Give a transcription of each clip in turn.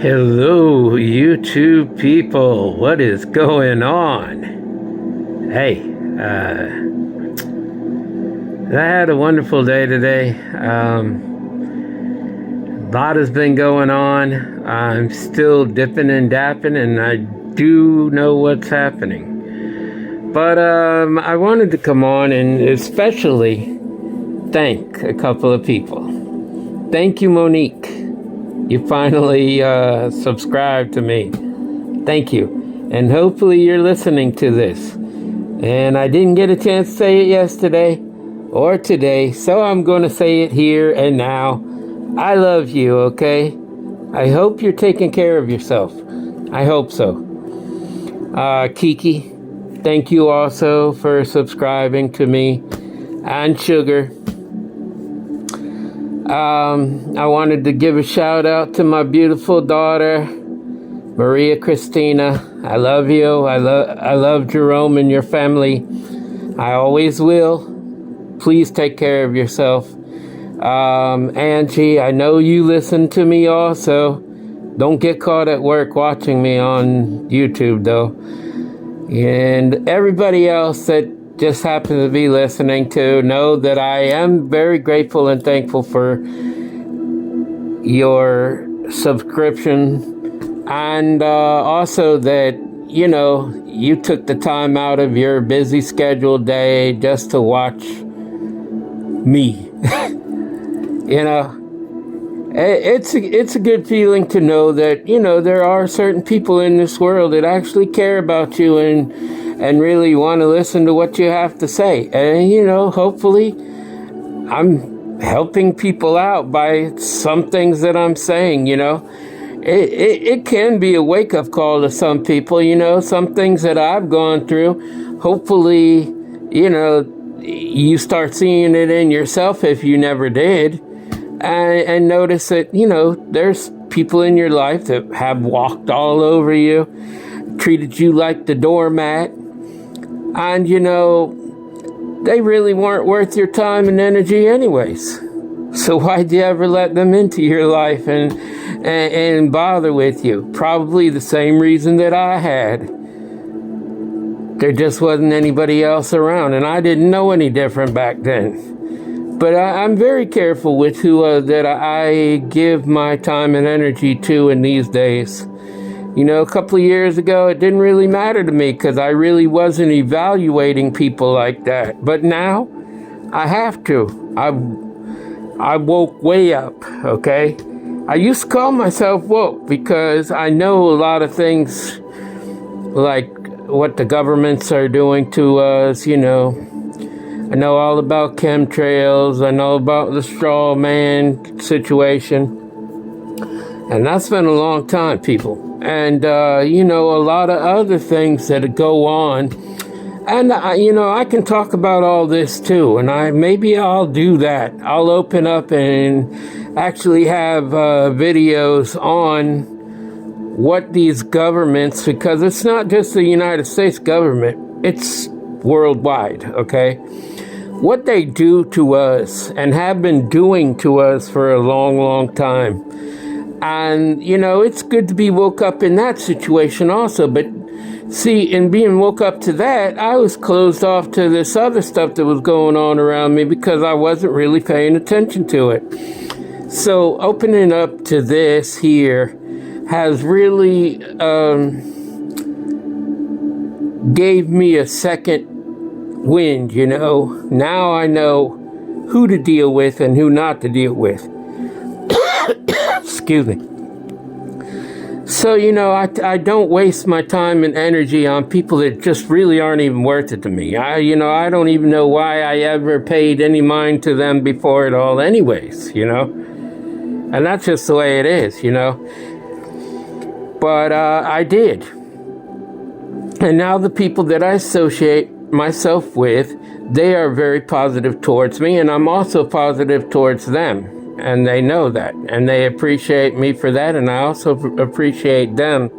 Hello, YouTube people. What is going on? Hey, I had a wonderful day today. A lot has been going on. I'm still dipping and dapping, and I do know what's happening. But I wanted to come on and especially thank a couple of people. Thank you, Monique. You finally subscribed to me. Thank you. And hopefully you're listening to this. And I didn't get a chance to say it yesterday or today, so I'm going to say it here and now. I love you, okay? I hope you're taking care of yourself. I hope so. Kiki, thank you also for subscribing to me. And Sugar. I wanted to give a shout out to my beautiful daughter, Maria Christina. I love you. I love Jerome and your family. I always will. Please take care of yourself. Angie, I know you listen to me also. Don't get caught at work watching me on YouTube though. And everybody else that just happen to be listening to, know that I am very grateful and thankful for your subscription, and also that, you know, you took the time out of your busy scheduled day just to watch me. You know, it's a good feeling to know that, you know, there are certain people in this world that actually care about you and really want to listen to what you have to say. And, you know, hopefully I'm helping people out by some things that I'm saying, you know. It can be a wake-up call to some people, you know, some things that I've gone through. Hopefully, you know, you start seeing it in yourself if you never did. And notice that, you know, there's people in your life that have walked all over you, treated you like the doormat. And, you know, they really weren't worth your time and energy anyways. So why'd you ever let them into your life and bother with you? Probably the same reason that I had. There just wasn't anybody else around, and I didn't know any different back then. But I'm very careful with who that I give my time and energy to in these days. You know, a couple of years ago, it didn't really matter to me because I really wasn't evaluating people like that. But now, I have to. I woke way up, okay? I used to call myself woke because I know a lot of things like what the governments are doing to us, you know. I know all about chemtrails. I know about the straw man situation. And that's been a long time, people. And, you know, a lot of other things that go on. And, you know, I can talk about all this too. And maybe I'll do that. I'll open up and actually have videos on what these governments, because it's not just the United States government, it's worldwide, okay? What they do to us and have been doing to us for a long, long time. And, you know, it's good to be woke up in that situation also. But see, in being woke up to that, I was closed off to this other stuff that was going on around me because I wasn't really paying attention to it. So opening up to this here has really gave me a second wind, you know. Now I know who to deal with and who not to deal with. Excuse me. So, you know, I don't waste my time and energy on people that just really aren't even worth it to me. I don't even know why I ever paid any mind to them before it all anyways, you know. And that's just the way it is, you know. But I did. And now the people that I associate myself with, they are very positive towards me, and I'm also positive towards them. And they know that, and they appreciate me for that, and I also appreciate them.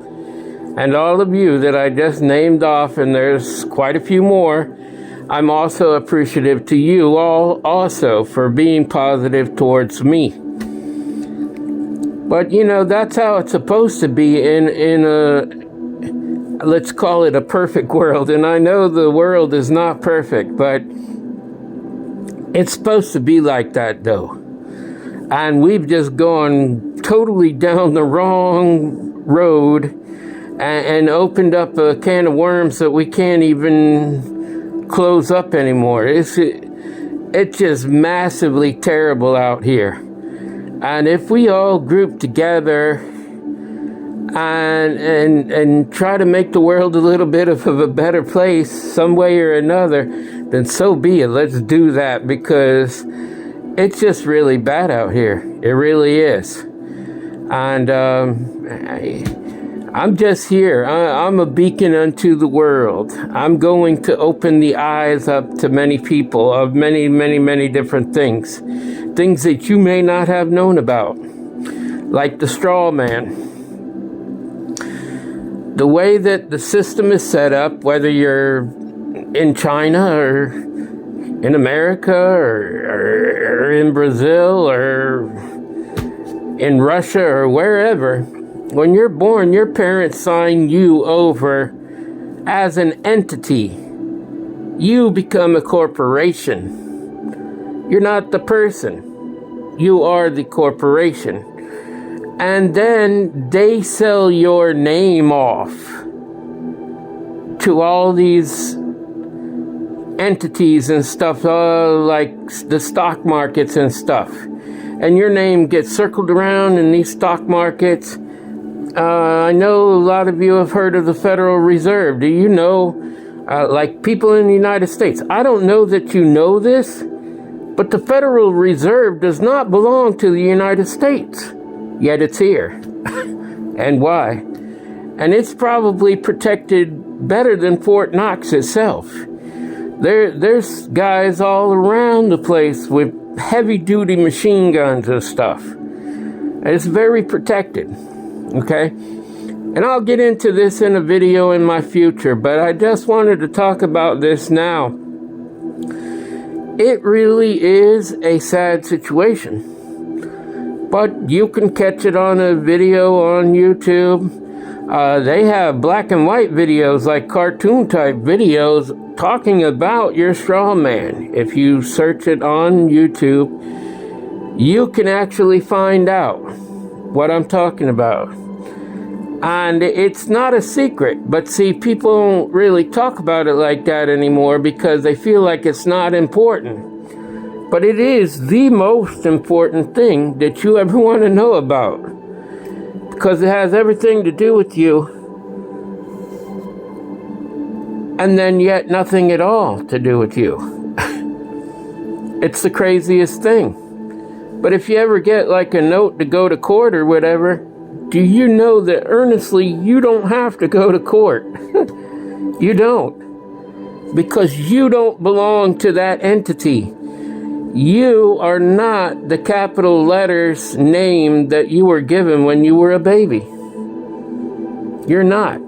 And all of you that I just named off, and there's quite a few more, I'm also appreciative to you all also for being positive towards me. But that's how it's supposed to be in a, let's call it a perfect world. And I know the world is not perfect, but it's supposed to be like that though. And we've just gone totally down the wrong road and opened up a can of worms that we can't even close up anymore. It's just massively terrible out here. And if we all group together and try to make the world a little bit of a better place some way or another, then so be it. Let's do that, because it's just really bad out here. It really is. And I'm just here. I'm a beacon unto the world. I'm going to open the eyes up to many people of many, many, many different things. Things that you may not have known about. Like the straw man. The way that the system is set up, whether you're in China or in America or in Brazil or in Russia or wherever, when you're born, your parents sign you over as an entity. You become a corporation. You're not the person. You are the corporation. And then they sell your name off to all these entities and stuff, like the stock markets and stuff. And your name gets circled around in these stock markets. I know a lot of you have heard of the Federal Reserve. Do you know, like people in the United States, I don't know that you know this, but the Federal Reserve does not belong to the United States, yet it's here. And why? And it's probably protected better than Fort Knox itself. There's guys all around the place with heavy-duty machine guns and stuff. And it's very protected, okay? And I'll get into this in a video in my future, but I just wanted to talk about this now. It really is a sad situation. But you can catch it on a video on YouTube. They have black and white videos, like cartoon type videos, talking about your straw man. If you search it on YouTube, you can actually find out what I'm talking about. And it's not a secret, but see, people don't really talk about it like that anymore because they feel like it's not important. But it is the most important thing that you ever want to know about, because it has everything to do with you, and then yet nothing at all to do with you. It's the craziest thing. But if you ever get like a note to go to court or whatever, do you know that earnestly you don't have to go to court? You don't. Because you don't belong to that entity. You are not the capital letters name that you were given when you were a baby. You're not.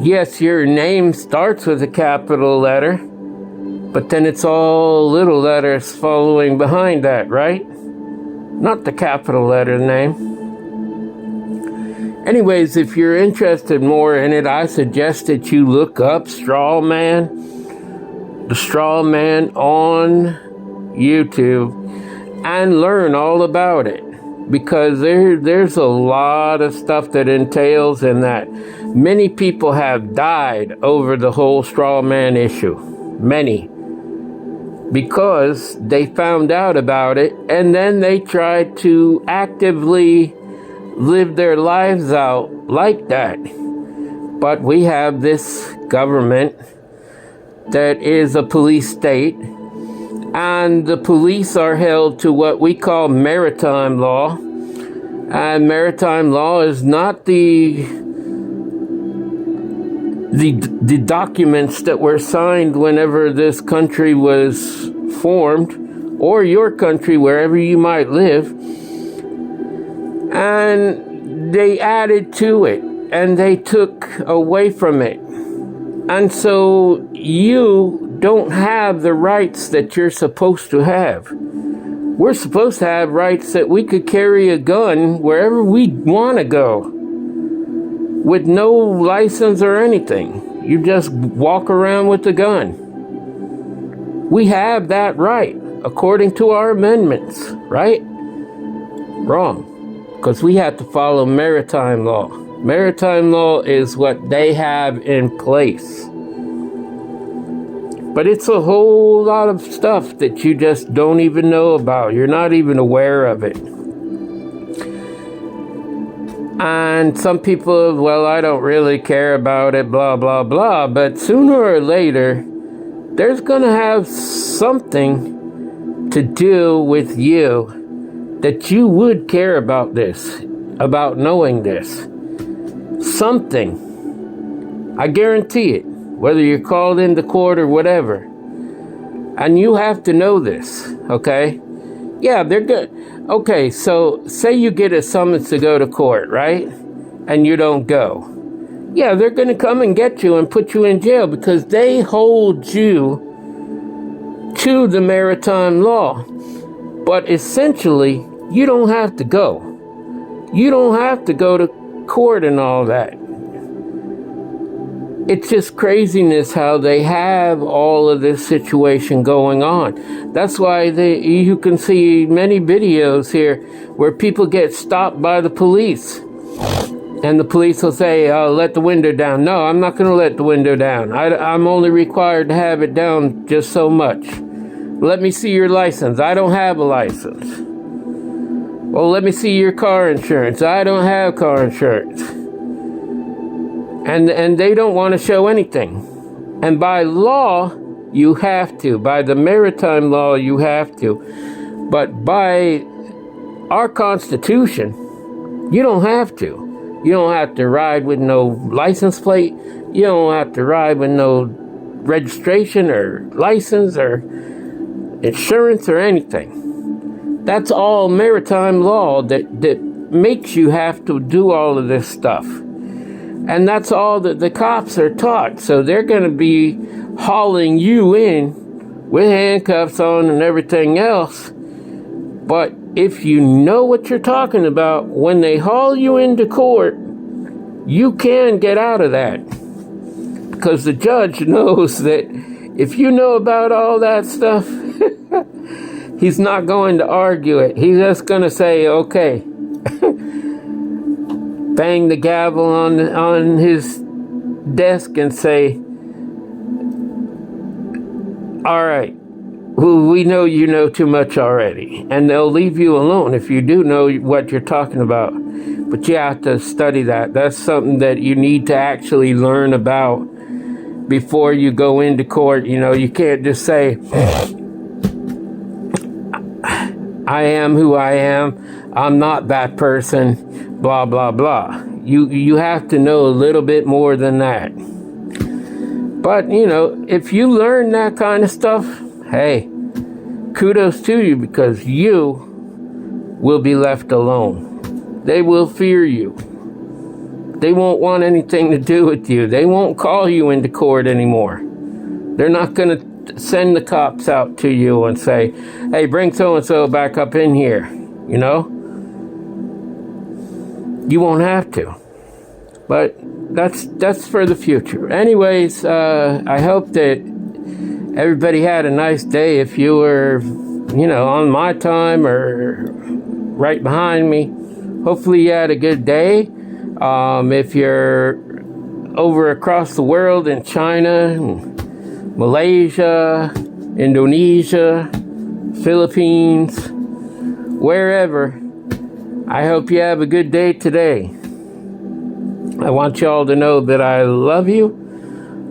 Yes, your name starts with a capital letter, but then it's all little letters following behind that, right? Not the capital letter name. Anyways, if you're interested more in it, I suggest that you look up Straw Man, the Straw Man on YouTube, and learn all about it, because there's a lot of stuff that entails in that. Many people have died over the whole straw man issue. Many. Because they found out about it and then they tried to actively live their lives out like that. But we have this government that is a police state, and the police are held to what we call maritime law. And maritime law is not the documents that were signed whenever this country was formed, or your country, wherever you might live. And they added to it, and they took away from it. And so you don't have the rights that you're supposed to have. We're supposed to have rights that we could carry a gun wherever we want to go with no license or anything. You just walk around with a gun. We have that right according to our amendments, right? Wrong, because we have to follow maritime law. Maritime law is what they have in place. But it's a whole lot of stuff that you just don't even know about. You're not even aware of it. And some people, well, I don't really care about it, blah, blah, blah. But sooner or later, there's going to have something to do with you that you would care about this, about knowing this. Something. I guarantee it. Whether you're called into court or whatever. And you have to know this, okay? Yeah, they're good. Okay, so say you get a summons to go to court, right? And you don't go. Yeah, they're going to come and get you and put you in jail because they hold you to the maritime law. But essentially, you don't have to go. You don't have to go to court and all that. It's just craziness how they have all of this situation going on. That's why you can see many videos here where people get stopped by the police. And the police will say, oh, let the window down. No, I'm not going to let the window down. I'm only required to have it down just so much. Let me see your license. I don't have a license. Well, let me see your car insurance. I don't have car insurance. And they don't want to show anything. And by law, you have to. By the maritime law, you have to. But by our Constitution, you don't have to. You don't have to ride with no license plate. You don't have to ride with no registration or license or insurance or anything. That's all maritime law that makes you have to do all of this stuff. And that's all that the cops are taught. So they're going to be hauling you in with handcuffs on and everything else. But if you know what you're talking about, when they haul you into court, you can get out of that. Because the judge knows that if you know about all that stuff, he's not going to argue it. He's just going to say, okay. Bang the gavel on his desk and say, all right, well, we know you know too much already. And they'll leave you alone if you do know what you're talking about. But you have to study that. That's something that you need to actually learn about before you go into court. You know, you can't just say, I am who I am. I'm not that person. Blah, blah, blah. You have to know a little bit more than that. But, you know, if you learn that kind of stuff, hey, kudos to you because you will be left alone. They will fear you. They won't want anything to do with you. They won't call you into court anymore. They're not going to send the cops out to you and say, hey, bring so-and-so back up in here, you know? You won't have to. But that's for the future. Anyways, I hope that everybody had a nice day. If you were, you know, on my time or right behind me, hopefully you had a good day. If you're over across the world in China, Malaysia, Indonesia, Philippines, wherever, I hope you have a good day today. I want y'all to know that I love you,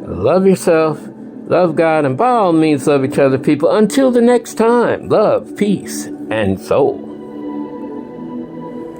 love yourself, love God, and by all means love each other, people. Until the next time, love, peace, and soul.